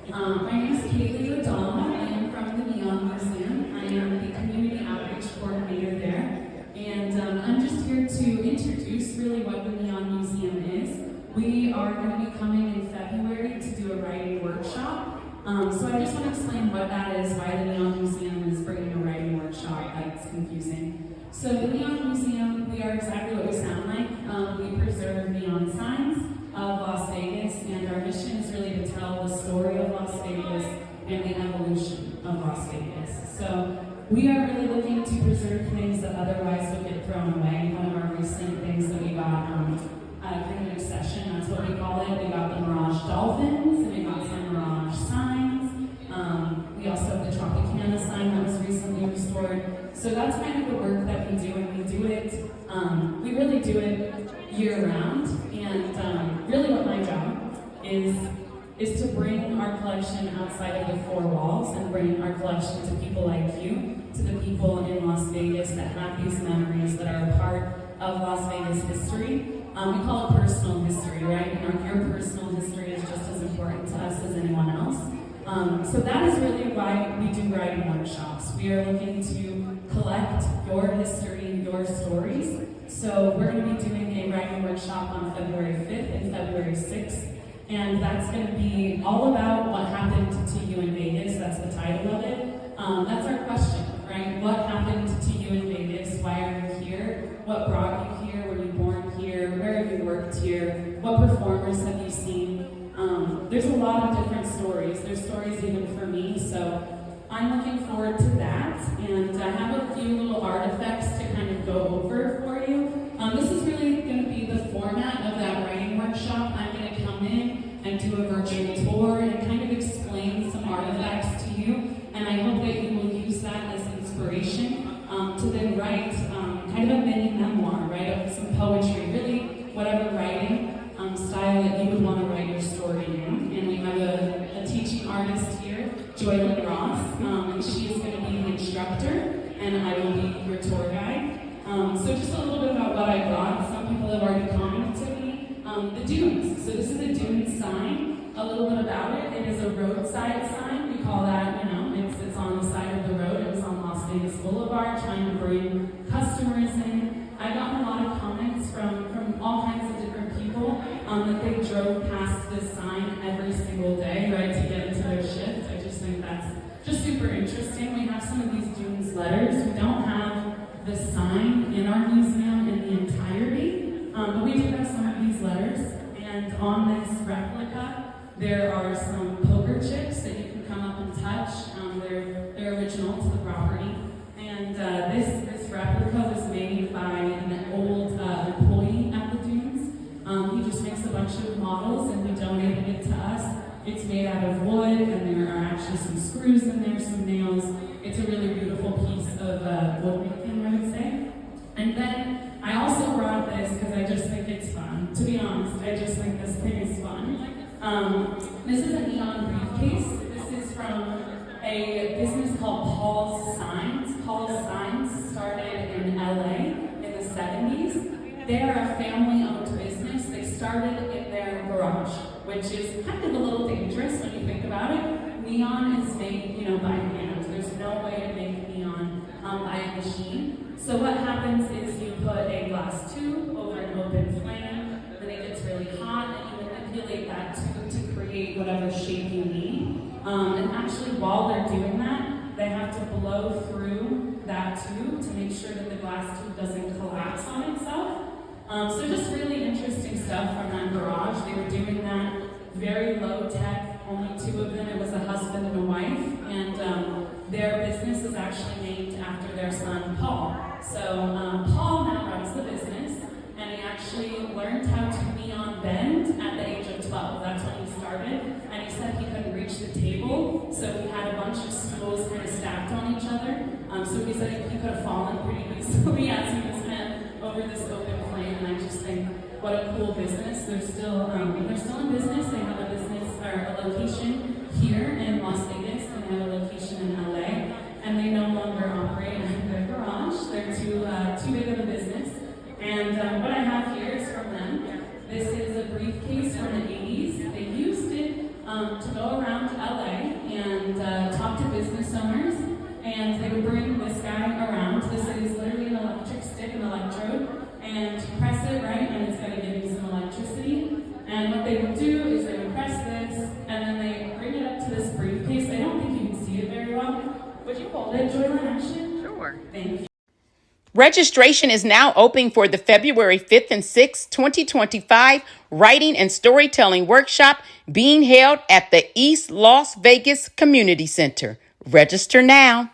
My name is Kaylee O'Donnell. I am from the Neon Museum. I am the community outreach coordinator there. And I'm just here to introduce really what the Neon Museum is. We are going to be coming in February to do a writing workshop. So I just want to explain what that is, why the Neon Museum is bringing a writing workshop. That's confusing. So the Neon Museum, we are exactly what we sound like. We preserve neon signs of Las Vegas, and our mission is really to tell the story of Las Vegas and the evolution of Las Vegas. So we are really looking to preserve things that otherwise would get thrown away. One of our recent things that we got, kind of accession, that's what we call it. We got the Mirage Dolphins, and we got some Mirage signs. We also have the Tropicana sign that was recently restored. So that's kind of the work that we do, and we do it, we really do it year-round. And really what my job is to bring our collection outside of the four walls and bring our collection to people like you, to the people in Las Vegas that have these memories that are a part of Las Vegas history. We call it personal history, right? And your personal history is just as important to us as anyone else. So that is really why we do writing workshops. We are looking to collect your history, your stories. So we're going to be doing a writing workshop on February 5th and February 6th. And that's going to be all about what happened to you in Vegas. That's the title of it. That's our question, right? What happened to you in Vegas? Why are you here? What brought you here? Were you born here? Where have you worked here? What performers have you seen? There's a lot of different stories. There's stories even for me, so I'm looking forward to that. And I have a few little artifacts to kind of go over for you. This is really going to be the format of that writing workshop. I'm going to come in and do a virtual tour and kind of explain some artifacts to you. And I hope that you will use that as inspiration to then write kind of a mini memoir, right, of some poetry, really whatever writing style that you would want to write your story in. And we have a teaching artist here, Joylynn M, and she is going to be the instructor, and I will be your tour guide. So just a little bit about what I brought. Some people have already commented to me. The dunes. So this is a dune sign. A little bit about it. It is a roadside sign. We call that, it's on the side of the road. It was on Las Vegas Boulevard, trying to bring customers in. I've gotten a lot of comments from all kinds of different people that they drove past this sign every single day, right, to get into their shift. I just think that's just super interesting. We have some of these dunes letters. We don't have the sign in our museum in the entirety, but we do have some of these letters. And on this replica, there are some poker chips that you can come up and touch. They're original to the property. And this replica was made by an old employee at the dunes. He just makes a bunch of models, and he donated it to us. It's made out of wood, and there are actually some screws in there, some nails. It's a really beautiful piece of woodmaking, I would say. And then I also brought this because I just think it's fun. To be honest, I just think this thing is fun. This is a neon briefcase. This is from a business called Paul's Signs. Paul's Signs started in LA in the 70s. They are a family-owned business. They started in their garage, which is kind of a little dangerous when you think about it. Neon is made, by hand. There's no way to make neon by a machine. So what happens is you put a glass tube over an open flame, then it gets really hot, and you manipulate that tube to create whatever shape you need. And actually, while they're doing that, they have to blow through that tube to make sure that the glass tube doesn't collapse on itself. So just really interesting stuff from that garage. They were doing that very low tech, only two of them. It was a husband and a wife, and their business is actually named after their son, Paul. So Paul now runs the business, and he actually learned how to neon bend at the age of 12. That's when he started, and he said he couldn't reach the table, so he had a bunch of stools kind of stacked on each other. So he said he could have fallen pretty easily as he was bent over this open flame, and I just think, what a cool business. They're still in business. They have a business or a location here in Las Vegas, and they have a location in LA, and they no longer operate in their garage. They're too big of a business. And what I have here is from them. This is a briefcase from the 80s. They used it to go around LA and they would bring this guy around. This is literally an electric stick, an electrode, and you press it, right, and it's going to give you some electricity. And what they would do is they would press this, and then they bring it up to this briefcase. I don't think you can see it very well. Would you hold it, Joylynn, actually? Sure. Thank you. Registration is now open for the February 5th and 6th, 2025 Writing and Storytelling Workshop being held at the East Las Vegas Community Center. Register now.